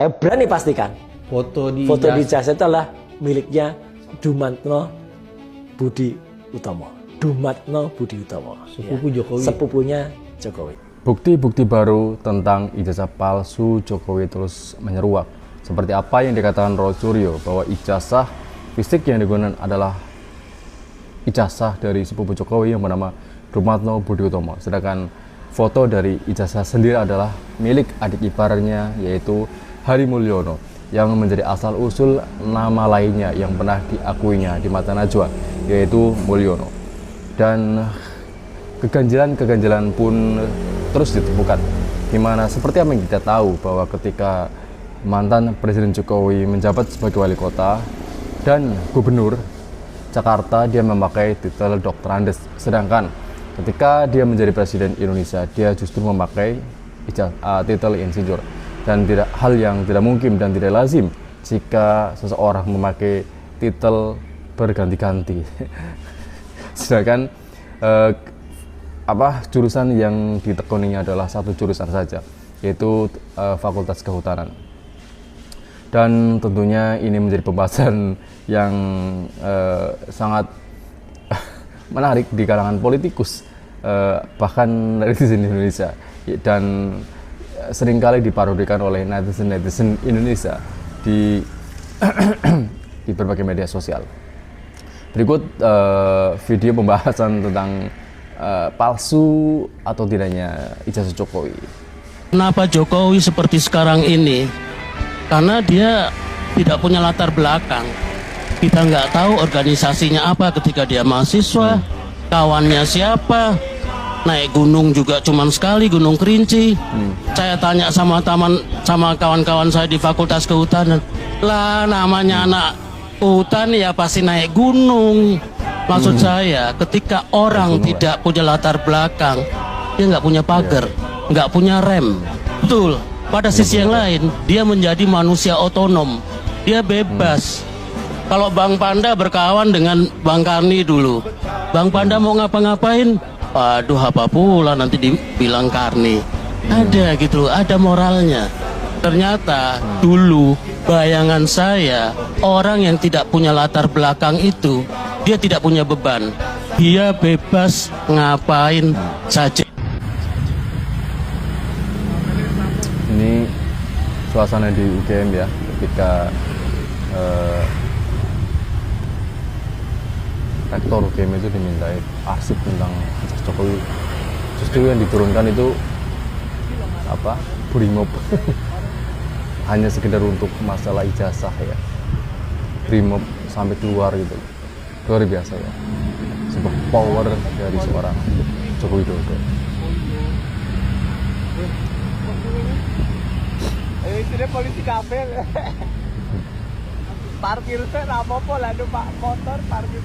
Berani pastikan foto di ijazah itu adalah miliknya Dumatno Budi Utomo. Dumatno Budi Utomo, sepupu Jokowi. Sepupunya Jokowi. Bukti-bukti baru tentang ijazah palsu Jokowi terus menyeruak. Seperti apa yang dikatakan Raul Suryo bahwa ijazah fisik yang digunakan adalah ijazah dari sepupu Jokowi yang bernama Dumatno Budi Utomo. Sedangkan foto dari ijazah sendiri adalah milik adik iparnya yaitu Hari Mulyono yang menjadi asal-usul nama lainnya yang pernah diakuinya di mata Najwa yaitu Mulyono. Dan keganjilan pun terus ditemukan, dimana seperti apa yang kita tahu bahwa ketika mantan Presiden Jokowi menjabat sebagai wali kota dan gubernur Jakarta, dia memakai titel Dr. Andes, sedangkan ketika dia menjadi Presiden Indonesia dia justru memakai titel insinyur. Dan hal yang tidak mungkin dan tidak lazim jika seseorang memakai titel berganti-ganti. Sedangkan jurusan yang ditekuninya adalah satu jurusan saja, yaitu Fakultas Kehutanan. Dan tentunya ini menjadi pembahasan yang sangat menarik di kalangan politikus, bahkan netizen Indonesia, dan seringkali diparodikan oleh netizen Indonesia di di berbagai media sosial. Berikut video pembahasan tentang palsu atau tidaknya ijazah Jokowi. Kenapa Jokowi seperti sekarang ini? Karena dia tidak punya latar belakang. Kita nggak tahu organisasinya apa ketika dia mahasiswa, kawannya siapa. Naik gunung juga cuman sekali, Gunung Kerinci. Saya tanya sama kawan-kawan saya di Fakultas Kehutanan, lah namanya anak hutan ya pasti naik gunung. Maksud saya, ketika orang tidak punya latar belakang, dia nggak punya pagar, nggak punya rem. Betul. Pada sisi yang lain, dia menjadi manusia otonom. Dia bebas. Kalau Bang Panda berkawan dengan Bang Karni dulu, Bang Panda mau ngapa-ngapain, aduh apa pula nanti dibilang Karni. Ada gitu, ada moralnya. Ternyata dulu bayangan saya, orang yang tidak punya latar belakang itu, dia tidak punya beban. Dia bebas ngapain saja. Ini suasana di UGM ya, ketika rektor UGM itu dimintai arsip tentang ijazah Jokowi. Justru yang diturunkan itu Brimob. Hanya sekedar untuk masalah ijazah ya. Brimob sampai keluar gitu. Luar biasa ya. Sebuah power dari seorang Joko Widodo. Ini polisi kafe. Parkir saya apa-apa lah, Pak motor parkir.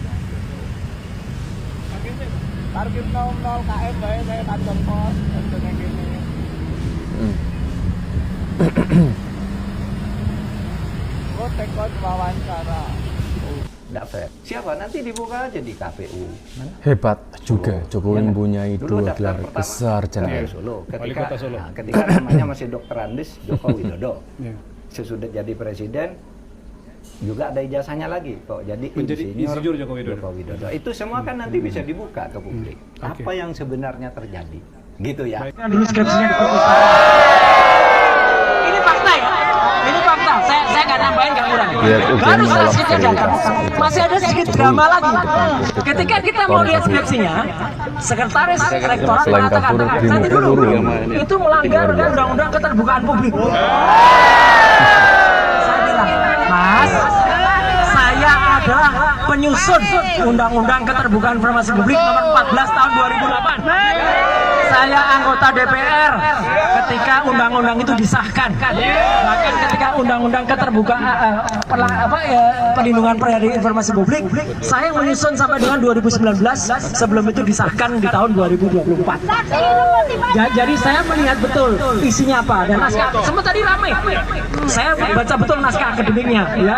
Parkir 00 km bae saya kantor pos contohnya gini. Tekot wawancara. Nggak fair. Siapa? Nanti dibuka aja di KPU. Mana? Hebat juga Jokowi mempunyai dua gelar besar Solo. Ketika namanya masih Dr. Andes Joko Widodo. Sesudah jadi presiden juga ada ijazahnya lagi kok jadi insinyur Joko Widodo. Itu semua kan nanti bisa dibuka ke publik. Apa yang sebenarnya terjadi? Gitu ya. Dulu skripsinya di ini fakta ya. Ini fakta. Saya nggak nambahin, nggak kurang. Baru salah sedikit datang. Masih ada sedikit drama lagi. Ketika kita mau lihat skripsinya, sekretaris rektorat mengatakan nanti dulu itu melanggar undang-undang keterbukaan publik. Saya bilang, Mas, saya adalah penyusun undang-undang keterbukaan informasi publik nomor 14 tahun 2008. Saya anggota DPR ketika undang-undang itu disahkan. Bahkan ketika undang-undang keterbukaan perlindungan informasi publik, saya menyusun sampai dengan 2019 sebelum itu disahkan di tahun 2024. Jadi saya melihat betul isinya apa dan naskah. Semua tadi ramai. Saya baca betul naskah akademiknya, ya.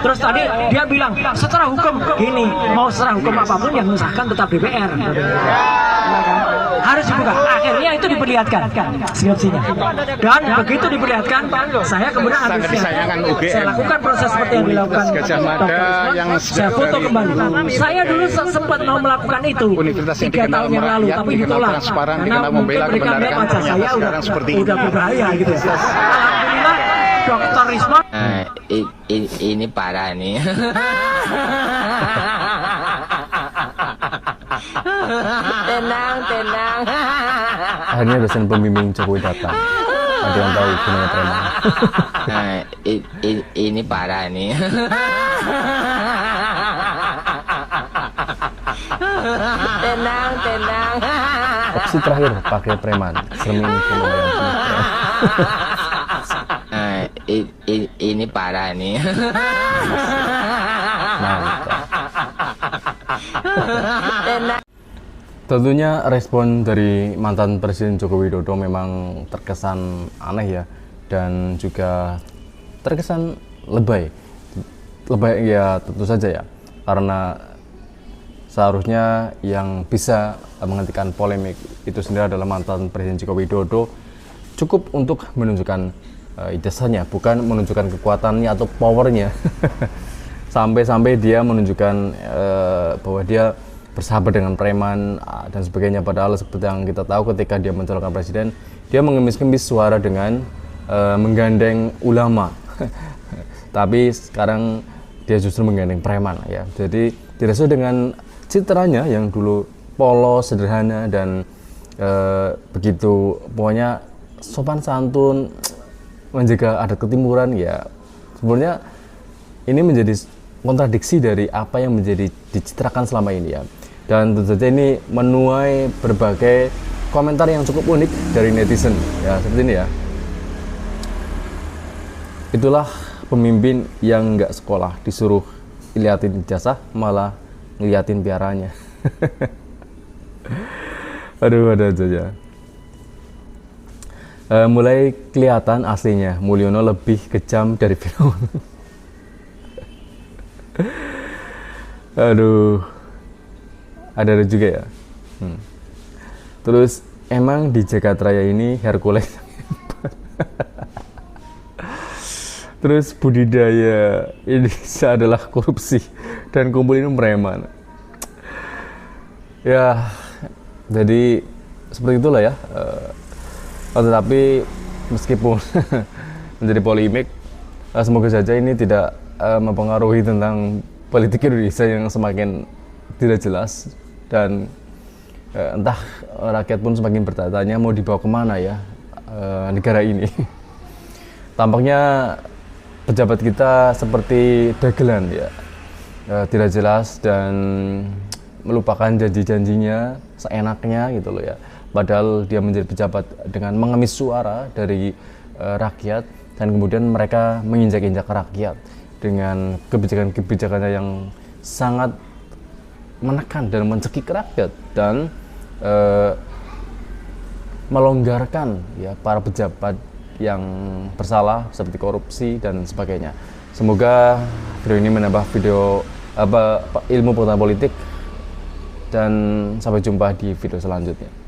Terus tadi dia bilang secara hukum gini, mau secara hukum apapun yang disahkan tetap DPR. harus dibuka. Akhirnya itu diperlihatkan skripsinya. Dan begitu diperlihatkan, saya kemudian ambil saya lakukan proses seperti yang dilakukan Dr. Risma. Saya foto kembali. Saya dulu sempat mau melakukan itu 3 tahun yang lalu, tapi ditolak karena mungkin mereka melihat wajah saya udah berbahaya gitu ya. Alhamdulillah Dr. Risma ini parah nih. Tenang. Akhirnya dosen pembimbing Jokowi datang. Ada yang tahu gunanya preman. Ini parah nih. Tenang. Opsi terakhir pakai preman. Cermin lumayan. Ini parah nih. Tentunya respon dari mantan Presiden Joko Widodo memang terkesan aneh ya, dan juga terkesan lebay. Lebay ya tentu saja ya, karena seharusnya yang bisa menghentikan polemik itu sendiri adalah mantan Presiden Joko Widodo. Cukup untuk menunjukkan ijazahnya, bukan menunjukkan kekuatannya atau powernya. Sampai-sampai dia menunjukkan bahwa dia bersahabat dengan preman dan sebagainya. Padahal seperti yang kita tahu, ketika dia mencalonkan presiden, dia mengemis-kemis suara dengan menggandeng ulama. Tapi sekarang dia justru menggandeng preman ya. Jadi tidak sesuai dengan citranya yang dulu polos, sederhana, dan begitu pokoknya sopan santun, menjaga adat ketimuran ya. Sebenarnya ini menjadi kontradiksi dari apa yang menjadi dicitrakan selama ini ya. Dan tentu saja ini menuai berbagai komentar yang cukup unik dari netizen ya, seperti ini ya. Itulah pemimpin yang nggak sekolah, disuruh liatin ijazah malah ngeliatin piaranya. Aduh, ada aja. Mulai kelihatan aslinya Mulyono lebih kejam dari Firaun. Aduh, ada juga ya. Terus emang di Jakarta Raya ini Hercules. Terus budidaya Indonesia adalah korupsi dan kumpulin preman. Ya, jadi seperti itulah ya. Tetapi meskipun menjadi polemik, semoga saja ini tidak mempengaruhi tentang politik Indonesia yang semakin tidak jelas, dan entah rakyat pun semakin bertanya-tanya mau dibawa kemana ya negara ini. Tampaknya pejabat kita seperti dagelan ya, tidak jelas dan melupakan janji-janjinya seenaknya gitu loh ya. Padahal dia menjadi pejabat dengan mengemis suara dari rakyat, dan kemudian mereka menginjak-injak rakyat dengan kebijakan-kebijakannya yang sangat menekan dan mencekik rakyat, dan melonggarkan ya para pejabat yang bersalah seperti korupsi dan sebagainya. Semoga video ini menambah ilmu pengetahuan politik, dan sampai jumpa di video selanjutnya.